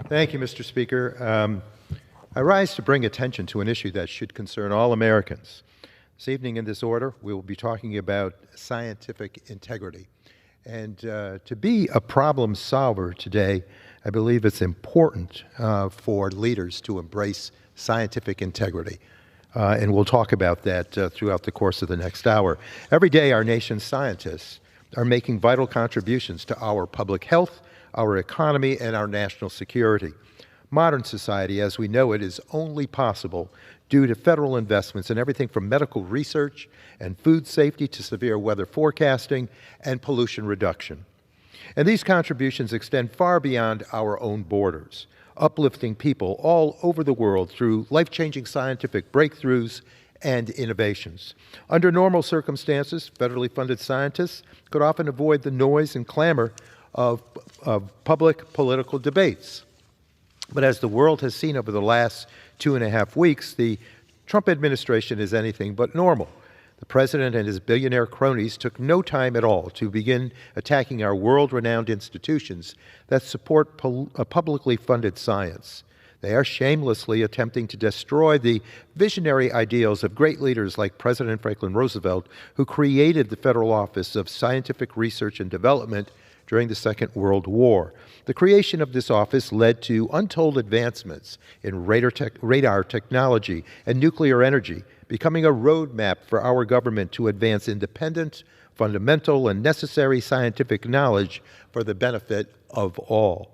Thank you, Mr. Speaker. I rise to bring attention to an issue that should concern all Americans. This evening in this order, we will be talking about scientific integrity. And to be a problem solver today, I believe it's important for leaders to embrace scientific integrity. And we'll talk about that throughout the course of the next hour. Every day, our nation's scientists are making vital contributions to our public health, our economy, and our national security. Modern society, as we know it, is only possible due to federal investments in everything from medical research and food safety to severe weather forecasting and pollution reduction. And these contributions extend far beyond our own borders, uplifting people all over the world through life-changing scientific breakthroughs and innovations. Under normal circumstances, federally funded scientists could often avoid the noise and clamor of public political debates. But as the world has seen over the last 2.5 weeks, the Trump administration is anything but normal. The president and his billionaire cronies took no time at all to begin attacking our world-renowned institutions that support publicly funded science. They are shamelessly attempting to destroy the visionary ideals of great leaders like President Franklin Roosevelt, who created the Federal Office of Scientific Research and Development during the Second World War. The creation of this office led to untold advancements in radar technology and nuclear energy, becoming a roadmap for our government to advance independent, fundamental, and necessary scientific knowledge for the benefit of all.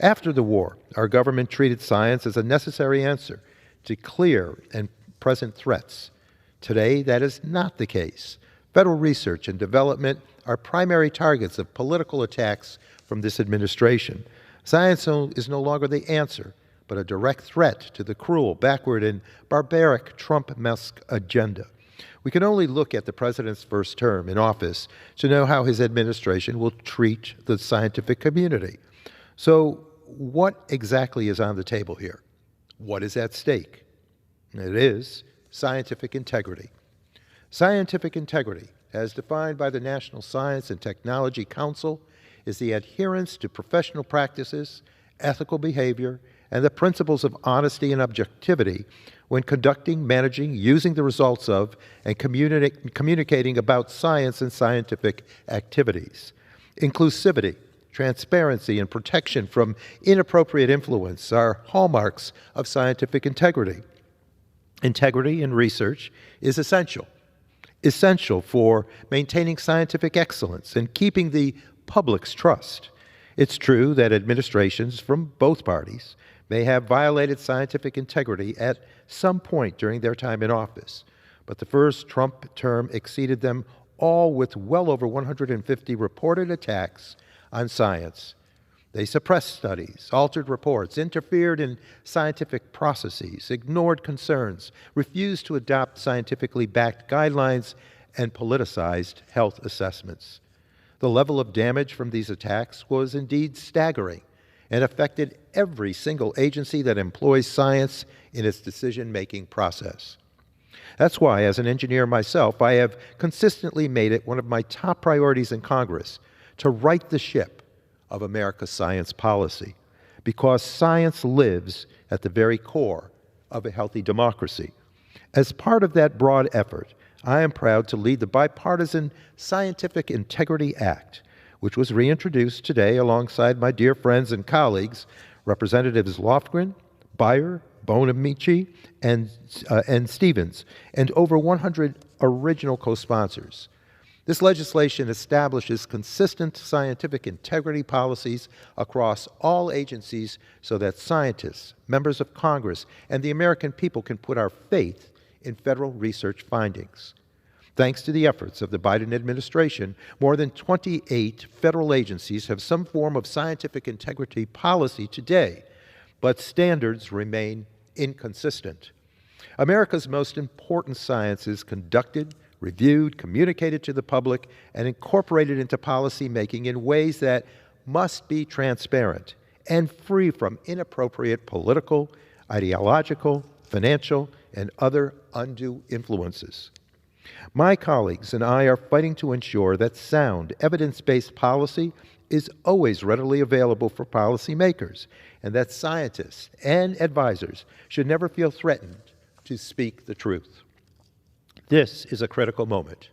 After the war, our government treated science as a necessary answer to clear and present threats. Today, that is not the case. Federal research and development are primary targets of political attacks from this administration. Science is no longer the answer, but a direct threat to the cruel, backward, and barbaric Trump-esque agenda. We can only look at the president's first term in office to know how his administration will treat the scientific community. So what exactly is on the table here? What is at stake? It is scientific integrity. Scientific integrity, as defined by the National Science and Technology Council, is the adherence to professional practices, ethical behavior, and the principles of honesty and objectivity when conducting, managing, using the results of, and communicating about science and scientific activities. Inclusivity, transparency, and protection from inappropriate influence are hallmarks of scientific integrity. Integrity in research is essential for maintaining scientific excellence and keeping the public's trust. It's true that administrations from both parties may have violated scientific integrity at some point during their time in office, but the first Trump term exceeded them all with well over 150 reported attacks on science. They suppressed studies, altered reports, interfered in scientific processes, ignored concerns, refused to adopt scientifically backed guidelines, and politicized health assessments. The level of damage from these attacks was indeed staggering and affected every single agency that employs science in its decision-making process. That's why, as an engineer myself, I have consistently made it one of my top priorities in Congress to right the ship of America's science policy, because science lives at the very core of a healthy democracy. As part of that broad effort, I am proud to lead the bipartisan Scientific Integrity Act, which was reintroduced today alongside my dear friends and colleagues, Representatives Lofgren, Beyer, Bonamici, and Stevens, and over 100 original co-sponsors. This legislation establishes consistent scientific integrity policies across all agencies so that scientists, members of Congress, and the American people can put our faith in federal research findings. Thanks to the efforts of the Biden administration, more than 28 federal agencies have some form of scientific integrity policy today, but standards remain inconsistent. America's most important science is conducted, reviewed, communicated to the public, and incorporated into policy making in ways that must be transparent and free from inappropriate political, ideological, financial, and other undue influences. My colleagues and I are fighting to ensure that sound, evidence-based policy is always readily available for policymakers, and that scientists and advisors should never feel threatened to speak the truth. This is a critical moment.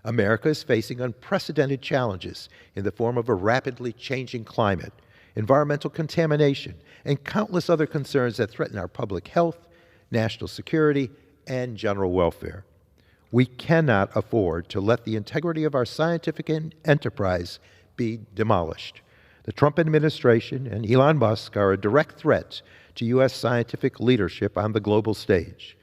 America is facing unprecedented challenges in the form of a rapidly changing climate, environmental contamination, and countless other concerns that threaten our public health, national security, and general welfare. We cannot afford to let the integrity of our scientific enterprise be demolished. The Trump administration and Elon Musk are a direct threat to U.S. scientific leadership on the global stage.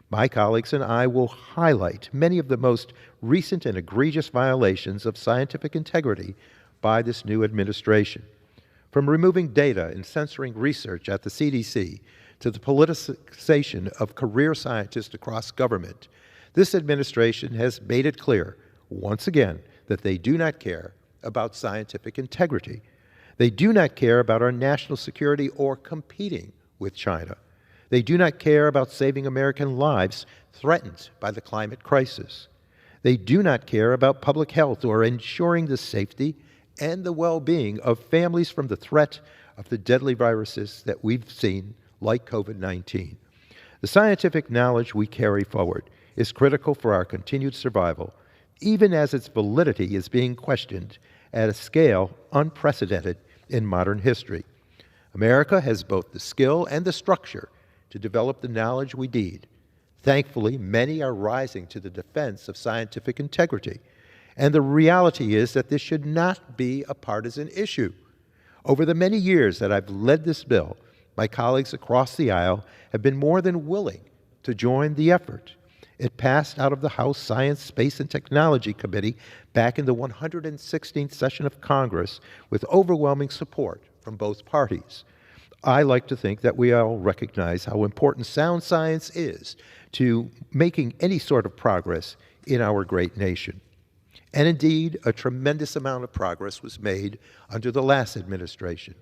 My colleagues and I will highlight many of the most recent and egregious violations of scientific integrity by this new administration. From removing data and censoring research at the CDC to the politicization of career scientists across government, this administration has made it clear, once again, that they do not care about scientific integrity. They do not care about our national security or competing with China. They do not care about saving American lives threatened by the climate crisis. They do not care about public health or ensuring the safety and the well-being of families from the threat of the deadly viruses that we've seen, like COVID-19. The scientific knowledge we carry forward is critical for our continued survival, even as its validity is being questioned at a scale unprecedented in modern history. America has both the skill and the structure to develop the knowledge we need. Thankfully, many are rising to the defense of scientific integrity, and the reality is that this should not be a partisan issue. Over the many years that I've led this bill, my colleagues across the aisle have been more than willing to join the effort. It passed out of the House Science, Space, and Technology Committee back in the 116th session of Congress with overwhelming support from both parties. I like to think that we all recognize how important sound science is to making any sort of progress in our great nation. And indeed, a tremendous amount of progress was made under the last administration.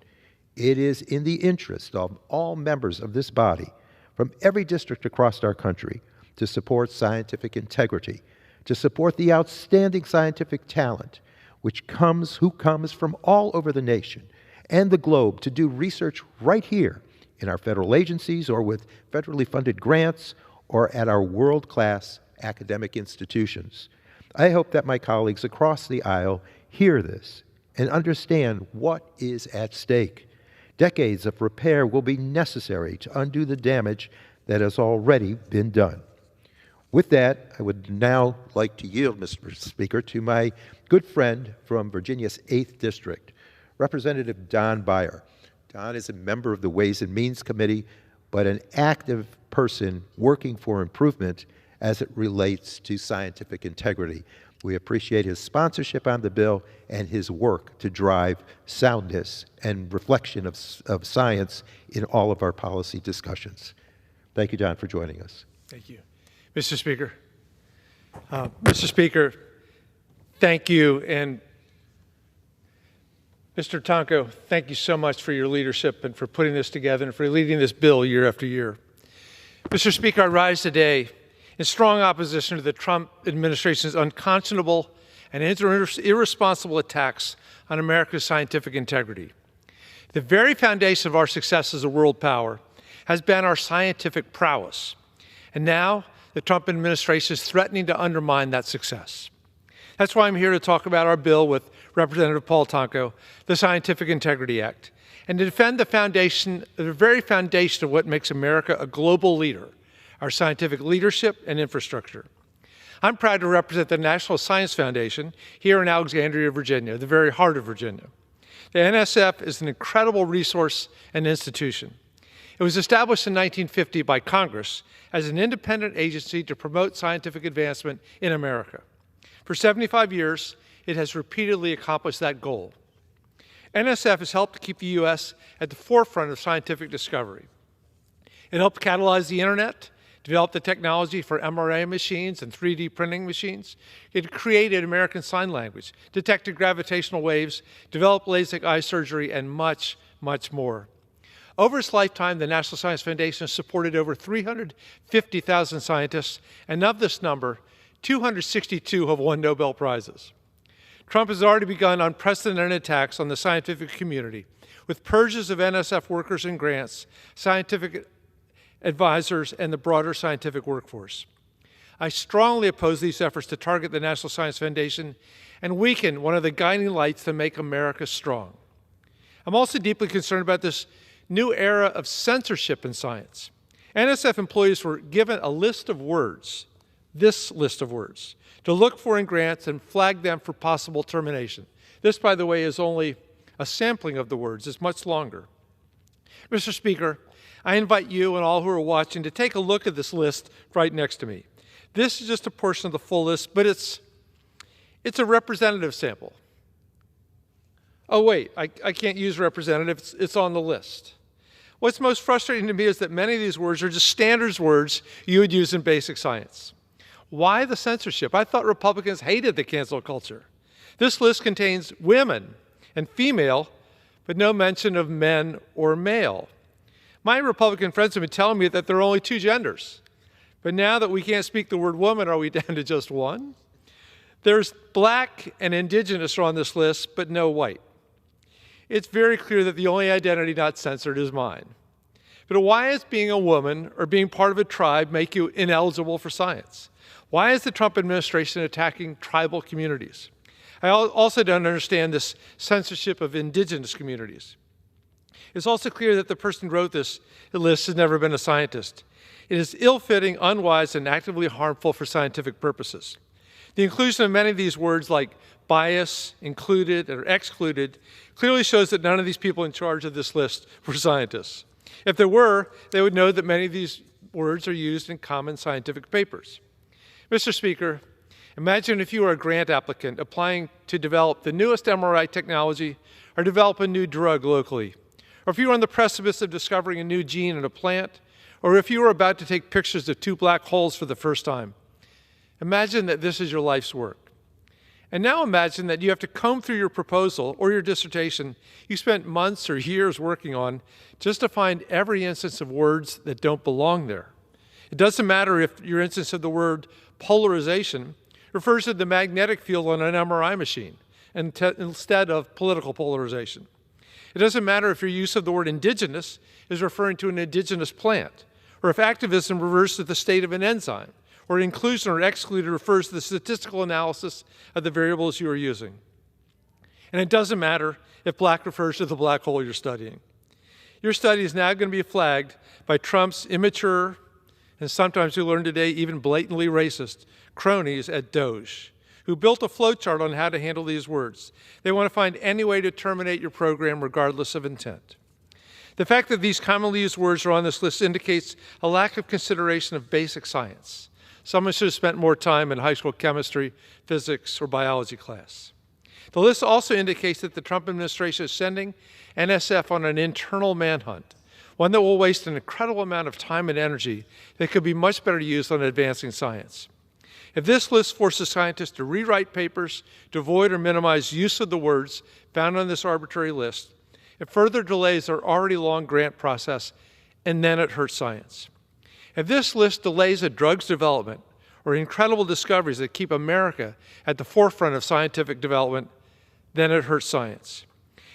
It is in the interest of all members of this body, from every district across our country, to support scientific integrity, to support the outstanding scientific talent who comes from all over the nation and the globe to do research right here in our federal agencies or with federally funded grants or at our world-class academic institutions. I hope that my colleagues across the aisle hear this and understand what is at stake. Decades of repair will be necessary to undo the damage that has already been done. With that, I would now like to yield, Mr. Speaker, to my good friend from Virginia's 8th District, Representative Don Beyer. Don is a member of the Ways and Means Committee, but an active person working for improvement as it relates to scientific integrity. We appreciate his sponsorship on the bill and his work to drive soundness and reflection of science in all of our policy discussions. Thank you, Don, for joining us. Thank you. Mr. Speaker, thank you. And Mr. Tonko, thank you so much for your leadership and for putting this together and for leading this bill year after year. Mr. Speaker, I rise today in strong opposition to the Trump administration's unconscionable and irresponsible attacks on America's scientific integrity. The very foundation of our success as a world power has been our scientific prowess. And now the Trump administration is threatening to undermine that success. That's why I'm here to talk about our bill with Representative Paul Tonko, the Scientific Integrity Act, and to defend the very foundation of what makes America a global leader, our scientific leadership and infrastructure. I'm proud to represent the National Science Foundation here in Alexandria, Virginia, the very heart of Virginia. The NSF is an incredible resource and institution. It was established in 1950 by Congress as an independent agency to promote scientific advancement in America. For 75 years, it has repeatedly accomplished that goal. NSF has helped to keep the U.S. at the forefront of scientific discovery. It helped catalyze the internet, develop the technology for MRI machines and 3D printing machines. It created American Sign Language, detected gravitational waves, developed LASIK eye surgery, and much, much more. Over its lifetime, the National Science Foundation has supported over 350,000 scientists, and of this number, 262 have won Nobel Prizes. Trump has already begun unprecedented attacks on the scientific community, with purges of NSF workers and grants, scientific advisors, and the broader scientific workforce. I strongly oppose these efforts to target the National Science Foundation and weaken one of the guiding lights that make America strong. I'm also deeply concerned about this new era of censorship in science. NSF employees were given a list of words, this list of words, to look for in grants and flag them for possible termination. This, by the way, is only a sampling of the words. It's much longer. Mr. Speaker, I invite you and all who are watching to take a look at this list right next to me. This is just a portion of the full list, but it's a representative sample. Oh, wait, I can't use representative. It's on the list. What's most frustrating to me is that many of these words are just standards words you would use in basic science. Why the censorship? I thought Republicans hated the cancel culture. This list contains women and female, but no mention of men or male. My Republican friends have been telling me that there are only two genders. But now that we can't speak the word woman, are we down to just one? There's black and indigenous are on this list, but no white. It's very clear that the only identity not censored is mine. But why is being a woman or being part of a tribe make you ineligible for science? Why is the Trump administration attacking tribal communities? I also don't understand this censorship of indigenous communities. It's also clear that the person who wrote this list has never been a scientist. It is ill-fitting, unwise, and actively harmful for scientific purposes. The inclusion of many of these words like bias, included, or excluded clearly shows that none of these people in charge of this list were scientists. If there were, they would know that many of these words are used in common scientific papers. Mr. Speaker, imagine if you were a grant applicant applying to develop the newest MRI technology or develop a new drug locally, or if you were on the precipice of discovering a new gene in a plant, or if you were about to take pictures of two black holes for the first time. Imagine that this is your life's work. And now imagine that you have to comb through your proposal or your dissertation you spent months or years working on just to find every instance of words that don't belong there. It doesn't matter if your instance of the word polarization refers to the magnetic field on an MRI machine instead of political polarization. It doesn't matter if your use of the word indigenous is referring to an indigenous plant, or if activism refers to the state of an enzyme, or inclusion or excluded refers to the statistical analysis of the variables you are using. And it doesn't matter if black refers to the black hole you're studying. Your study is now going to be flagged by Trump's immature, and sometimes you learn today even blatantly racist, cronies at DOGE, who built a flowchart on how to handle these words. They want to find any way to terminate your program regardless of intent. The fact that these commonly used words are on this list indicates a lack of consideration of basic science. Someone should have spent more time in high school chemistry, physics, or biology class. The list also indicates that the Trump administration is sending NSF on an internal manhunt, one that will waste an incredible amount of time and energy that could be much better used on advancing science. If this list forces scientists to rewrite papers to avoid or minimize use of the words found on this arbitrary list, it further delays our already long grant process, and then it hurts science. If this list delays a drug's development or incredible discoveries that keep America at the forefront of scientific development, then it hurts science.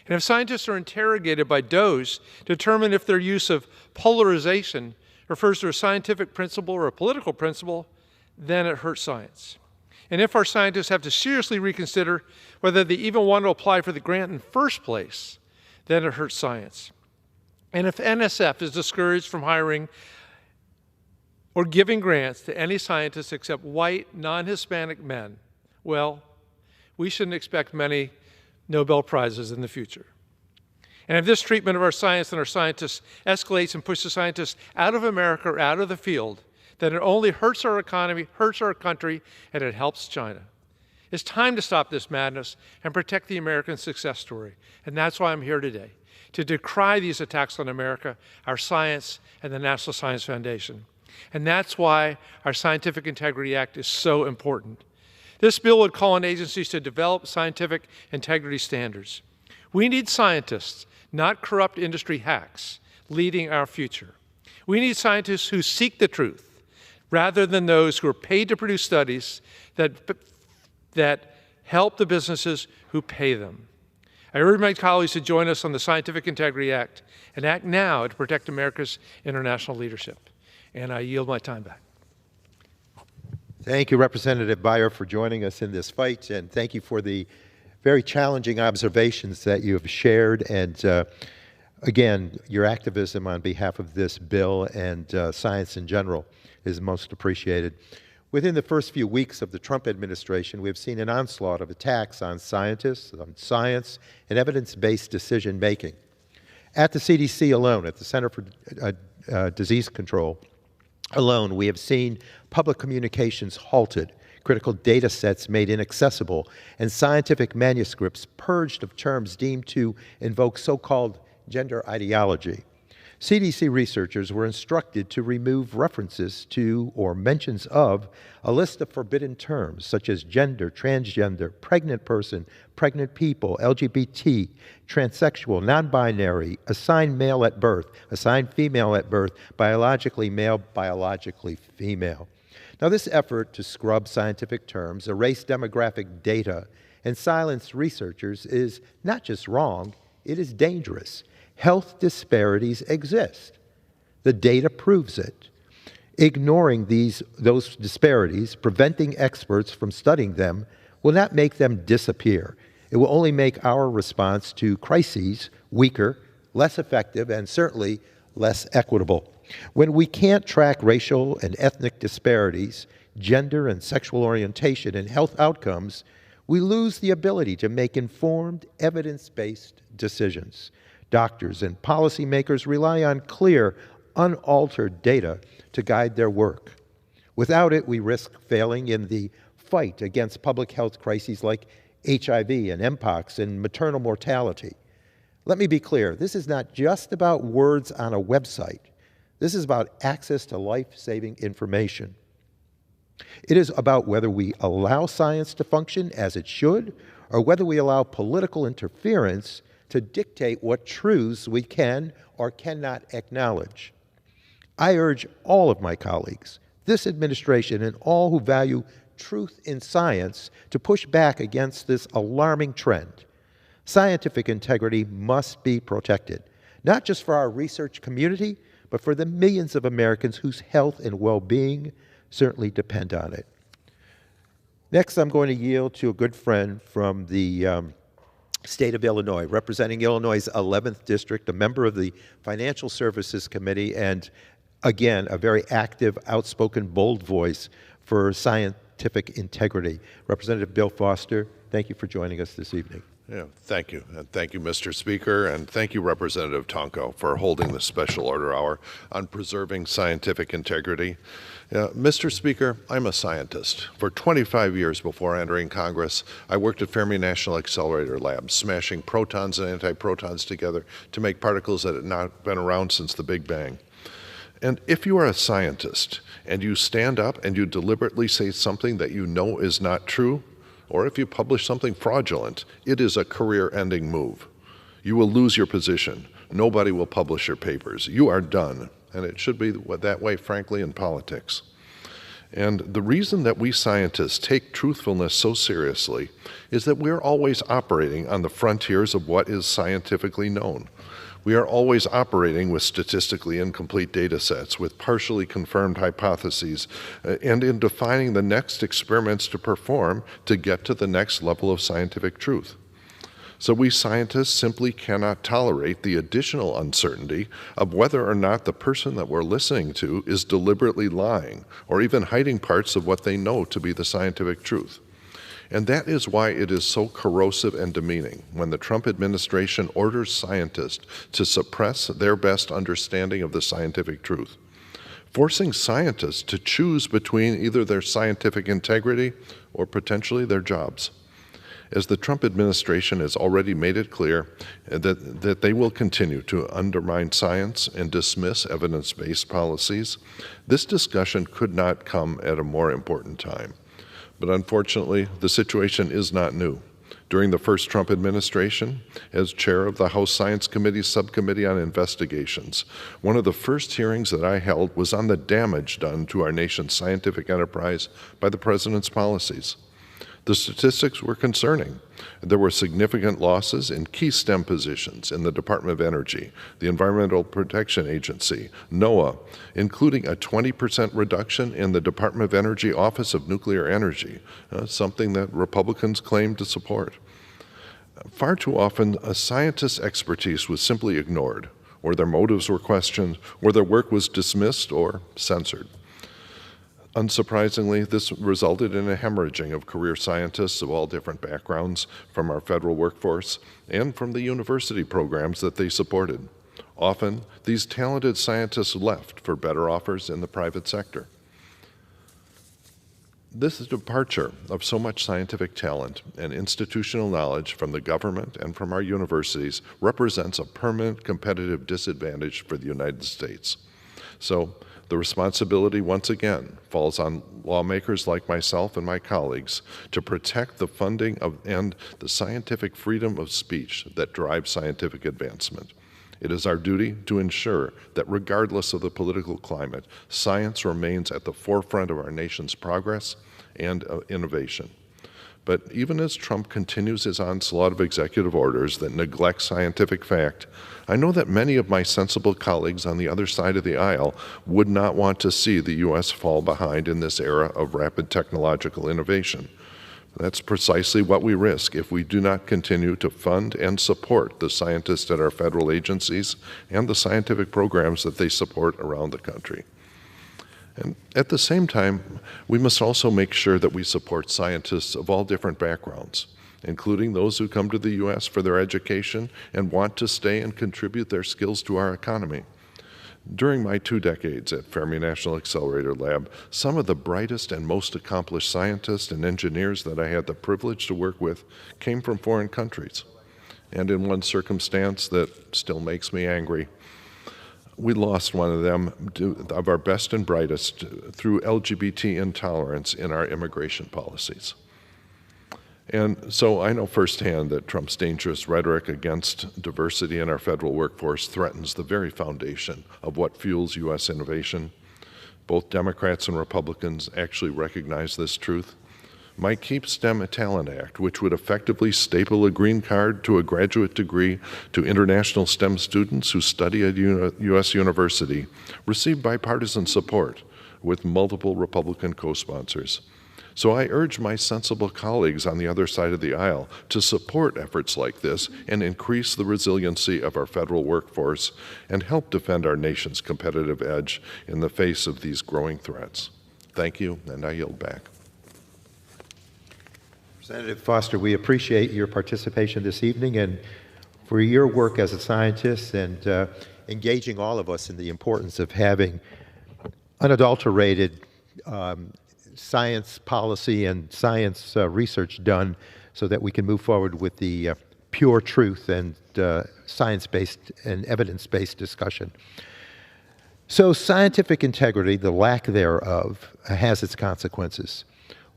And if scientists are interrogated by DOEs to determine if their use of polarization refers to a scientific principle or a political principle, then it hurts science. And if our scientists have to seriously reconsider whether they even want to apply for the grant in the first place, then it hurts science. And if NSF is discouraged from hiring or giving grants to any scientists except white, non-Hispanic men, well, we shouldn't expect many Nobel Prizes in the future. And if this treatment of our science and our scientists escalates and pushes scientists out of America or out of the field, then it only hurts our economy, hurts our country, and it helps China. It's time to stop this madness and protect the American success story. And that's why I'm here today, to decry these attacks on America, our science, and the National Science Foundation. And that's why our Scientific Integrity Act is so important. This bill would call on agencies to develop scientific integrity standards. We need scientists, not corrupt industry hacks, leading our future. We need scientists who seek the truth, rather than those who are paid to produce studies that help the businesses who pay them. I urge my colleagues to join us on the Scientific Integrity Act and act now to protect America's international leadership. And I yield my time back. Thank you, Representative Beyer, for joining us in this fight, and thank you for the very challenging observations that you have shared, and again, your activism on behalf of this bill and science in general is most appreciated. Within the first few weeks of the Trump administration, we have seen an onslaught of attacks on scientists, on science, and evidence-based decision-making. At the CDC alone, at the Center for Disease Control alone, we have seen public communications halted, critical data sets made inaccessible, and scientific manuscripts purged of terms deemed to invoke so-called gender ideology. CDC researchers were instructed to remove references to or mentions of a list of forbidden terms such as gender, transgender, pregnant person, pregnant people, LGBT, transsexual, non-binary, assigned male at birth, assigned female at birth, biologically male, biologically female. Now, this effort to scrub scientific terms, erase demographic data, and silence researchers is not just wrong, it is dangerous. Health disparities exist. The data proves it. Ignoring those disparities, preventing experts from studying them, will not make them disappear. It will only make our response to crises weaker, less effective, and certainly less equitable. When we can't track racial and ethnic disparities, gender and sexual orientation, and health outcomes, we lose the ability to make informed, evidence-based decisions. Doctors and policymakers rely on clear, unaltered data to guide their work. Without it, we risk failing in the fight against public health crises like HIV and Mpox and maternal mortality. Let me be clear, this is not just about words on a website. This is about access to life-saving information. It is about whether we allow science to function as it should, or whether we allow political interference to dictate what truths we can or cannot acknowledge. I urge all of my colleagues, this administration, and all who value truth in science to push back against this alarming trend. Scientific integrity must be protected, not just for our research community, but for the millions of Americans whose health and well-being certainly depend on it. Next, I'm going to yield to a good friend from the state of Illinois, representing Illinois' 11th District, a member of the Financial Services Committee, and again, a very active, outspoken, bold voice for scientific integrity. Representative Bill Foster, thank you for joining us this evening. Yeah, thank you. And thank you, Mr. Speaker, and thank you, Representative Tonko, for holding this special order hour on preserving scientific integrity. Mr. Speaker, I'm a scientist. For 25 years before entering Congress, I worked at Fermi National Accelerator Lab, smashing protons and antiprotons together to make particles that had not been around since the Big Bang. And if you are a scientist and you stand up and you deliberately say something that you know is not true, or if you publish something fraudulent, it is a career-ending move. You will lose your position. Nobody will publish your papers. You are done. And it should be that way, frankly, in politics. And the reason that we scientists take truthfulness so seriously is that we're always operating on the frontiers of what is scientifically known. We are always operating with statistically incomplete data sets, with partially confirmed hypotheses, and in defining the next experiments to perform to get to the next level of scientific truth. So we scientists simply cannot tolerate the additional uncertainty of whether or not the person that we're listening to is deliberately lying or even hiding parts of what they know to be the scientific truth. And that is why it is so corrosive and demeaning when the Trump administration orders scientists to suppress their best understanding of the scientific truth, forcing scientists to choose between either their scientific integrity or potentially their jobs. As the Trump administration has already made it clear that they will continue to undermine science and dismiss evidence-based policies, this discussion could not come at a more important time. But unfortunately, the situation is not new. During the first Trump administration, as chair of the House Science Committee's Subcommittee on Investigations, one of the first hearings that I held was on the damage done to our nation's scientific enterprise by the president's policies. The statistics were concerning. There were significant losses in key STEM positions in the Department of Energy, the Environmental Protection Agency, NOAA, including a 20% reduction in the Department of Energy Office of Nuclear Energy, something that Republicans claim to support. Far too often, a scientist's expertise was simply ignored, or their motives were questioned, or their work was dismissed or censored. Unsurprisingly, this resulted in a hemorrhaging of career scientists of all different backgrounds from our federal workforce and from the university programs that they supported. Often, these talented scientists left for better offers in the private sector. This departure of so much scientific talent and institutional knowledge from the government and from our universities represents a permanent competitive disadvantage for the United States. So, the responsibility, once again, falls on lawmakers like myself and my colleagues to protect the funding of and the scientific freedom of speech that drives scientific advancement. It is our duty to ensure that regardless of the political climate, science remains at the forefront of our nation's progress and innovation. But even as Trump continues his onslaught of executive orders that neglect scientific fact, I know that many of my sensible colleagues on the other side of the aisle would not want to see the U.S. fall behind in this era of rapid technological innovation. That's precisely what we risk if we do not continue to fund and support the scientists at our federal agencies and the scientific programs that they support around the country. And at the same time, we must also make sure that we support scientists of all different backgrounds, including those who come to the U.S. for their education and want to stay and contribute their skills to our economy. During my 2 decades at Fermi National Accelerator Lab, some of the brightest and most accomplished scientists and engineers that I had the privilege to work with came from foreign countries. And in one circumstance that still makes me angry, we lost one of them, of our best and brightest, through LGBT intolerance in our immigration policies. And so I know firsthand that Trump's dangerous rhetoric against diversity in our federal workforce threatens the very foundation of what fuels U.S. innovation. Both Democrats and Republicans actually recognize this truth. My Keep STEM Talent Act, which would effectively staple a green card to a graduate degree to international STEM students who study at U.S. university, received bipartisan support with multiple Republican co-sponsors. So I urge my sensible colleagues on the other side of the aisle to support efforts like this and increase the resiliency of our federal workforce and help defend our nation's competitive edge in the face of these growing threats. Thank you, and I yield back. Representative Foster, we appreciate your participation this evening and for your work as a scientist and engaging all of us in the importance of having unadulterated science policy and science research done so that we can move forward with the pure truth and science-based and evidence-based discussion. So scientific integrity, the lack thereof, has its consequences.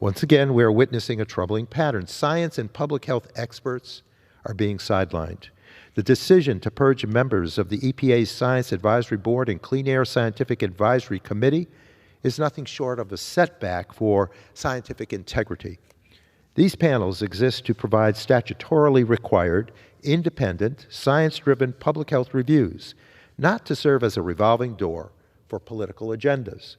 Once again, we are witnessing a troubling pattern. Science and public health experts are being sidelined. The decision to purge members of the EPA's Science Advisory Board and Clean Air Scientific Advisory Committee is nothing short of a setback for scientific integrity. These panels exist to provide statutorily required, independent, science-driven public health reviews, not to serve as a revolving door for political agendas.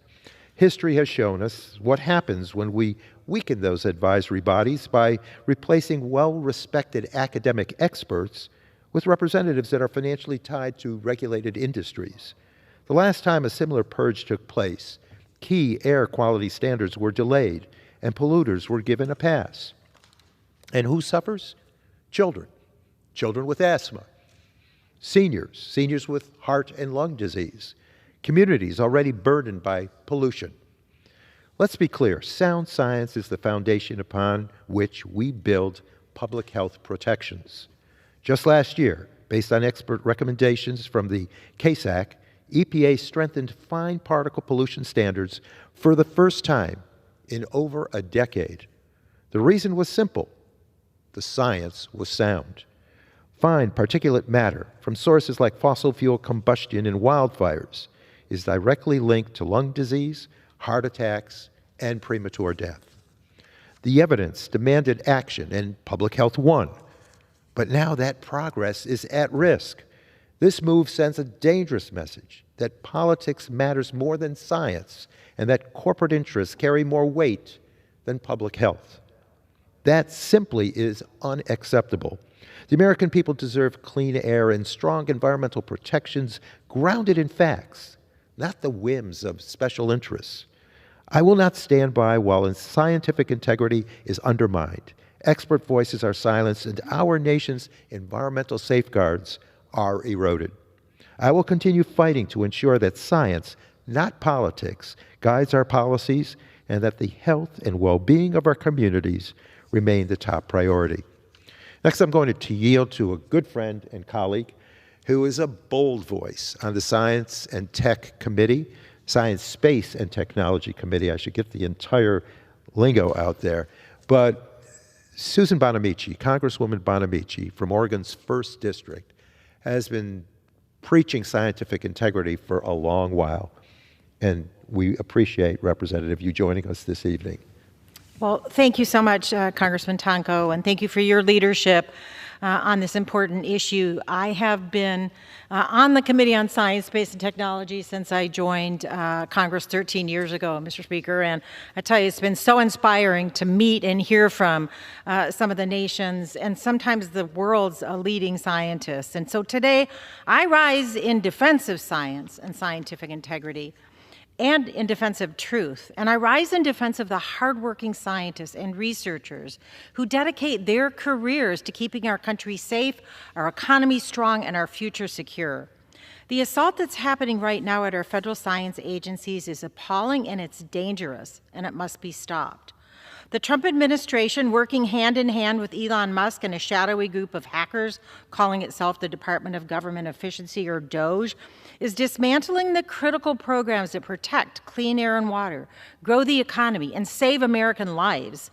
History has shown us what happens when we weaken those advisory bodies by replacing well-respected academic experts with representatives that are financially tied to regulated industries. The last time a similar purge took place, key air quality standards were delayed and polluters were given a pass. And who suffers? Children. Children with asthma. Seniors with heart and lung disease. Communities already burdened by pollution. Let's be clear, sound science is the foundation upon which we build public health protections. Just last year, based on expert recommendations from the CASAC, EPA strengthened fine particle pollution standards for the first time in over a decade. The reason was simple. The science was sound. Fine particulate matter from sources like fossil fuel combustion and wildfires is directly linked to lung disease, heart attacks, and premature death. The evidence demanded action, and public health won. But now that progress is at risk. This move sends a dangerous message that politics matters more than science and that corporate interests carry more weight than public health. That simply is unacceptable. The American people deserve clean air and strong environmental protections grounded in facts, not the whims of special interests. I will not stand by while scientific integrity is undermined, expert voices are silenced, and our nation's environmental safeguards are eroded. I will continue fighting to ensure that science, not politics, guides our policies and that the health and well-being of our communities remain the top priority. Next, I'm going to yield to a good friend and colleague who is a bold voice on the Science and Tech Committee, Science, Space, and Technology Committee. I should get the entire lingo out there. But Susan Bonamici, Congresswoman Bonamici from Oregon's 1st District, has been preaching scientific integrity for a long while. And we appreciate, Representative, you joining us this evening. Well, thank you so much, Congressman Tonko, and thank you for your leadership on this important issue. I have been on the Committee on Science, Space, and Technology since I joined Congress 13 years ago, Mr. Speaker, and I tell you, it's been so inspiring to meet and hear from some of the nation's and sometimes the world's leading scientists. And so today, I rise in defense of science and scientific integrity, and in defense of truth. And I rise in defense of the hardworking scientists and researchers who dedicate their careers to keeping our country safe, our economy strong, and our future secure. The assault that's happening right now at our federal science agencies is appalling and it's dangerous, and it must be stopped. The Trump administration, working hand in hand with Elon Musk and a shadowy group of hackers calling itself the Department of Government Efficiency, or DOGE, is dismantling the critical programs that protect clean air and water, grow the economy, and save American lives.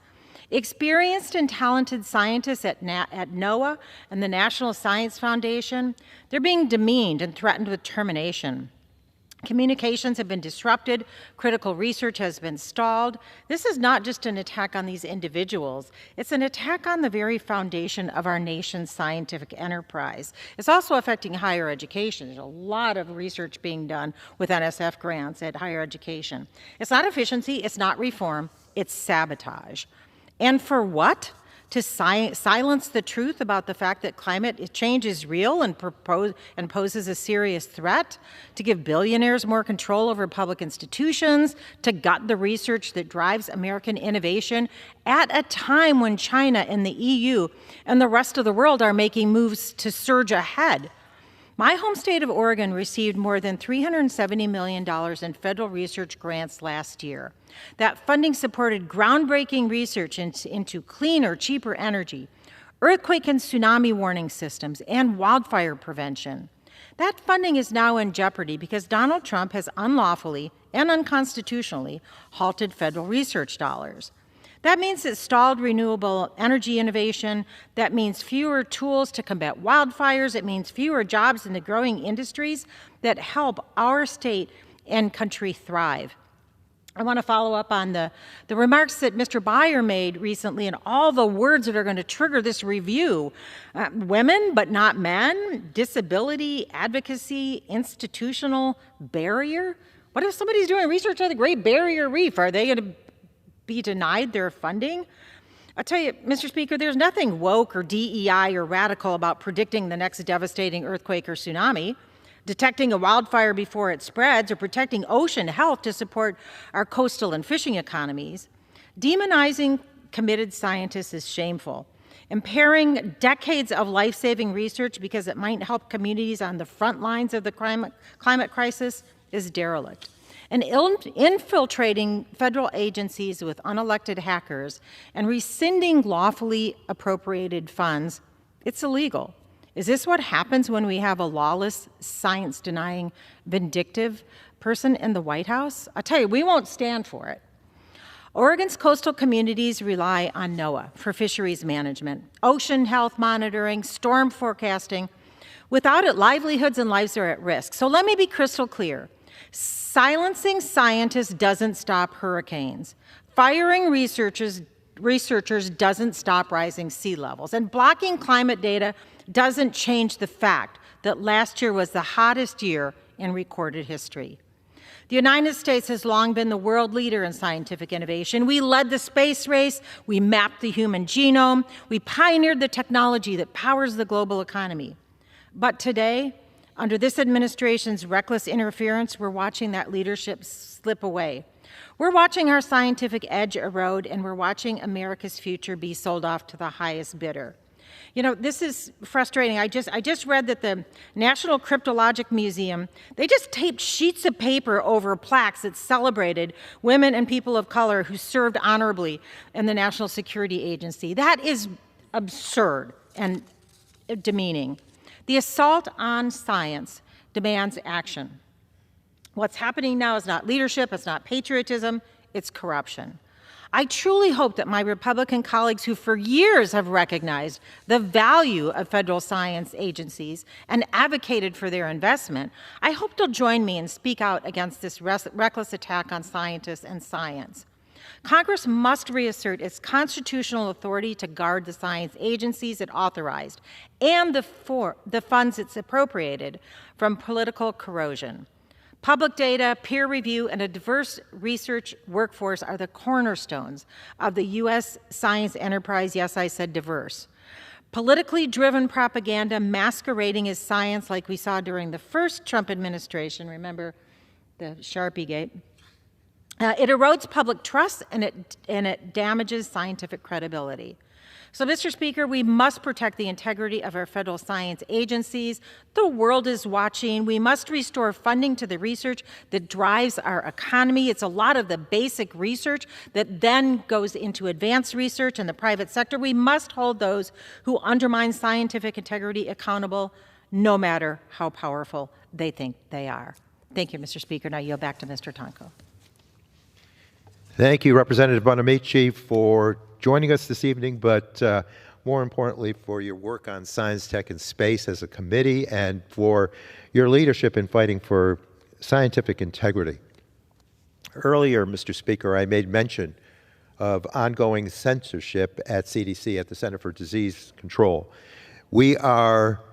Experienced and talented scientists at NOAA and the National Science Foundation, they're being demeaned and threatened with termination. Communications have been disrupted, critical research has been stalled. This is not just an attack on these individuals, it's an attack on the very foundation of our nation's scientific enterprise. It's also affecting higher education. There's a lot of research being done with NSF grants at higher education. It's not efficiency, it's not reform, it's sabotage. And for what? To silence the truth about the fact that climate change is real and poses a serious threat, to give billionaires more control over public institutions, to gut the research that drives American innovation at a time when China and the EU and the rest of the world are making moves to surge ahead. My home state of Oregon received more than $370 million in federal research grants last year. That funding supported groundbreaking research into cleaner, cheaper energy, earthquake and tsunami warning systems, and wildfire prevention. That funding is now in jeopardy because Donald Trump has unlawfully and unconstitutionally halted federal research dollars. That means it stalled renewable energy innovation. That means fewer tools to combat wildfires. It means fewer jobs in the growing industries that help our state and country thrive. I want to follow up on the remarks that Mr. Beyer made recently and all the words that are going to trigger this review. Women, but not men, disability, advocacy, institutional barrier. What if somebody's doing research on the Great Barrier Reef? Are they going to be denied their funding? I'll tell you, Mr. Speaker, there's nothing woke or DEI or radical about predicting the next devastating earthquake or tsunami, detecting a wildfire before it spreads, or protecting ocean health to support our coastal and fishing economies. Demonizing committed scientists is shameful. Impairing decades of life-saving research because it might help communities on the front lines of the climate crisis is derelict. And infiltrating federal agencies with unelected hackers and rescinding lawfully appropriated funds, it's illegal. Is this what happens when we have a lawless, science-denying, vindictive person in the White House? I'll tell you, we won't stand for it. Oregon's coastal communities rely on NOAA for fisheries management, ocean health monitoring, storm forecasting. Without it, livelihoods and lives are at risk. So let me be crystal clear. Silencing scientists doesn't stop hurricanes. Firing researchers researchers doesn't stop rising sea levels. And blocking climate data doesn't change the fact that last year was the hottest year in recorded history. The United States has long been the world leader in scientific innovation. We led the space race, we mapped the human genome, we pioneered the technology that powers the global economy. But today, under this administration's reckless interference, we're watching that leadership slip away. We're watching our scientific edge erode, and we're watching America's future be sold off to the highest bidder. You know, this is frustrating. I just read that the National Cryptologic Museum, they just taped sheets of paper over plaques that celebrated women and people of color who served honorably in the National Security Agency. That is absurd and demeaning. The assault on science demands action. What's happening now is not leadership, it's not patriotism, it's corruption. I truly hope that my Republican colleagues who for years have recognized the value of federal science agencies and advocated for their investment, I hope they'll join me and speak out against this reckless attack on scientists and science. Congress must reassert its constitutional authority to guard the science agencies it authorized and the funds it's appropriated from political corrosion. Public data, peer review, and a diverse research workforce are the cornerstones of the U.S. science enterprise. Yes, I said diverse. Politically driven propaganda masquerading as science like we saw during the first Trump administration, remember the Sharpie Gate, it erodes public trust and it damages scientific credibility. So, Mr. Speaker, we must protect the integrity of our federal science agencies. The world is watching. We must restore funding to the research that drives our economy. It's a lot of the basic research that then goes into advanced research in the private sector. We must hold those who undermine scientific integrity accountable, no matter how powerful they think they are. Thank you, Mr. Speaker. Now I yield back to Mr. Tonko. Thank you, Representative Bonamici, for joining us this evening, but more importantly, for your work on science, tech, and space as a committee, and for your leadership in fighting for scientific integrity. Earlier, Mr. Speaker, I made mention of ongoing censorship at CDC, at the Center for Disease Control. We are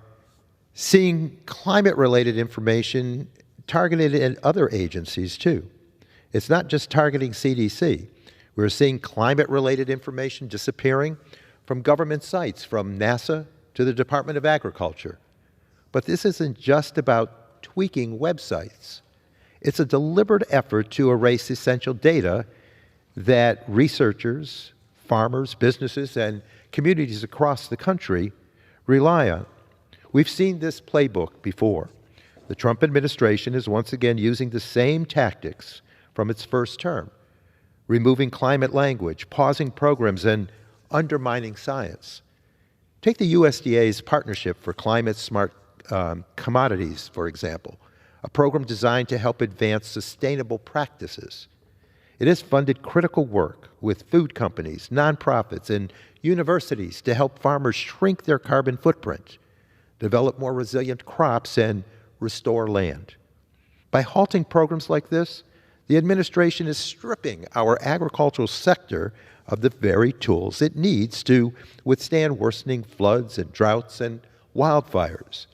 seeing climate-related information targeted at other agencies, too. It's not just targeting CDC. We're seeing climate-related information disappearing from government sites, from NASA to the Department of Agriculture. But this isn't just about tweaking websites. It's a deliberate effort to erase essential data that researchers, farmers, businesses, and communities across the country rely on. We've seen this playbook before. The Trump administration is once again using the same tactics from its first term, removing climate language, pausing programs, and undermining science. Take the USDA's Partnership for Climate Smart Commodities, for example, a program designed to help advance sustainable practices. It has funded critical work with food companies, nonprofits, and universities to help farmers shrink their carbon footprint, develop more resilient crops, and restore land. By halting programs like this, the administration is stripping our agricultural sector of the very tools it needs to withstand worsening floods and droughts and wildfires.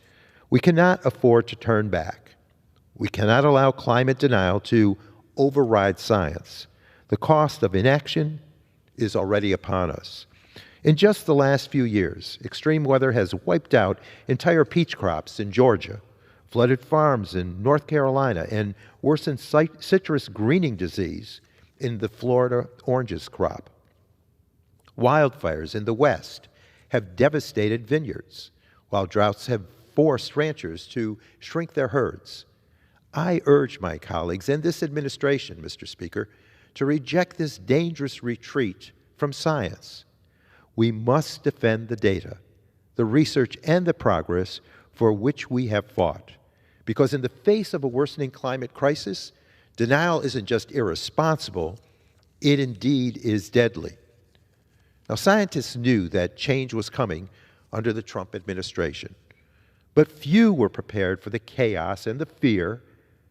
We cannot afford to turn back. We cannot allow climate denial to override science. The cost of inaction is already upon us. In just the last few years, extreme weather has wiped out entire peach crops in Georgia, flooded farms in North Carolina, and worsened citrus greening disease in the Florida oranges crop. Wildfires in the West have devastated vineyards, while droughts have forced ranchers to shrink their herds. I urge my colleagues and this administration, Mr. Speaker, to reject this dangerous retreat from science. We must defend the data, the research, and the progress for which we have fought. Because in the face of a worsening climate crisis, denial isn't just irresponsible, it indeed is deadly. Now, scientists knew that change was coming under the Trump administration, but few were prepared for the chaos and the fear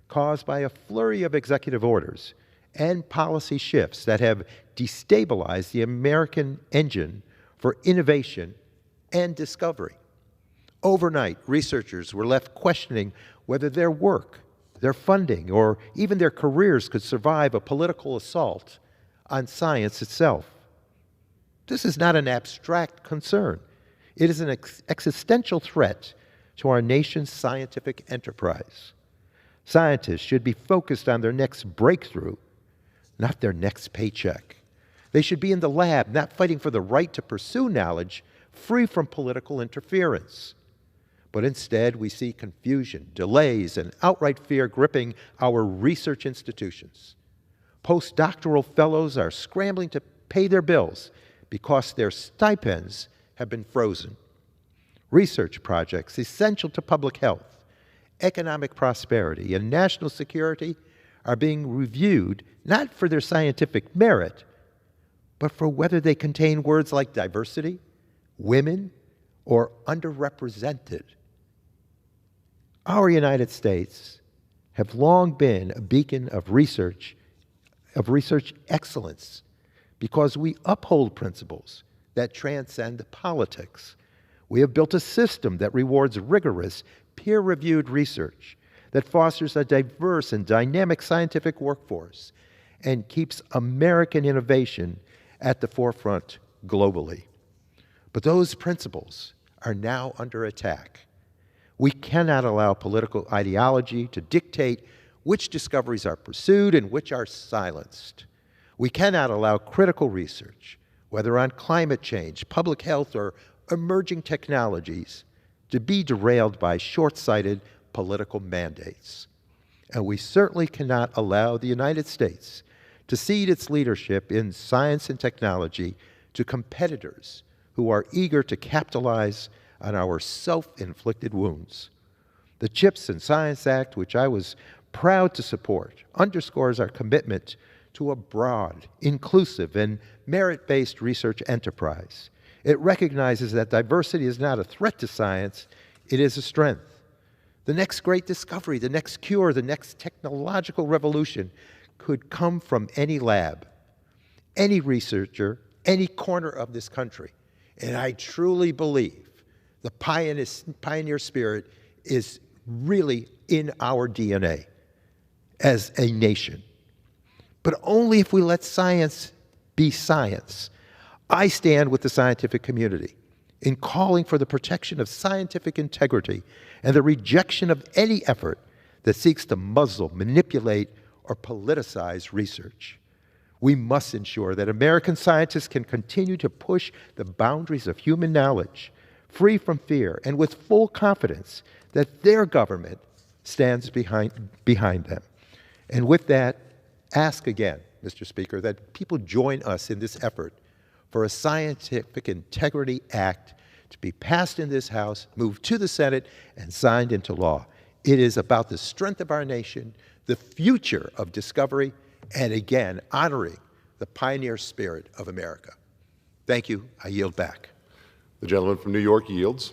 caused by a flurry of executive orders and policy shifts that have destabilized the American engine for innovation and discovery. Overnight, researchers were left questioning whether their work, their funding, or even their careers could survive a political assault on science itself. This is not an abstract concern. It is an existential threat to our nation's scientific enterprise. Scientists should be focused on their next breakthrough, not their next paycheck. They should be in the lab, not fighting for the right to pursue knowledge free from political interference. But instead, we see confusion, delays, and outright fear gripping our research institutions. Postdoctoral fellows are scrambling to pay their bills because their stipends have been frozen. Research projects essential to public health, economic prosperity, and national security are being reviewed not for their scientific merit, but for whether they contain words like diversity, women, or underrepresented. Our United States have long been a beacon of research excellence because we uphold principles that transcend politics. We have built a system that rewards rigorous, peer-reviewed research, that fosters a diverse and dynamic scientific workforce, and keeps American innovation at the forefront globally. But those principles are now under attack. We cannot allow political ideology to dictate which discoveries are pursued and which are silenced. We cannot allow critical research, whether on climate change, public health, or emerging technologies, to be derailed by short-sighted political mandates. And we certainly cannot allow the United States to cede its leadership in science and technology to competitors who are eager to capitalize on our self-inflicted wounds. The CHIPS and Science Act, which I was proud to support, underscores our commitment to a broad, inclusive, and merit-based research enterprise. It recognizes that diversity is not a threat to science, it is a strength. The next great discovery, the next cure, the next technological revolution could come from any lab, any researcher, any corner of this country. And I truly believe the pioneer spirit is really in our DNA as a nation. But only if we let science be science. I stand with the scientific community in calling for the protection of scientific integrity and the rejection of any effort that seeks to muzzle, manipulate, or politicize research. We must ensure that American scientists can continue to push the boundaries of human knowledge, free from fear and with full confidence that their government stands behind them. And with that, ask again, Mr. Speaker, that people join us in this effort for a Scientific Integrity Act to be passed in this House, moved to the Senate, and signed into law. It is about the strength of our nation, the future of discovery, and again, honoring the pioneer spirit of America. Thank you. I yield back. The gentleman from New York yields.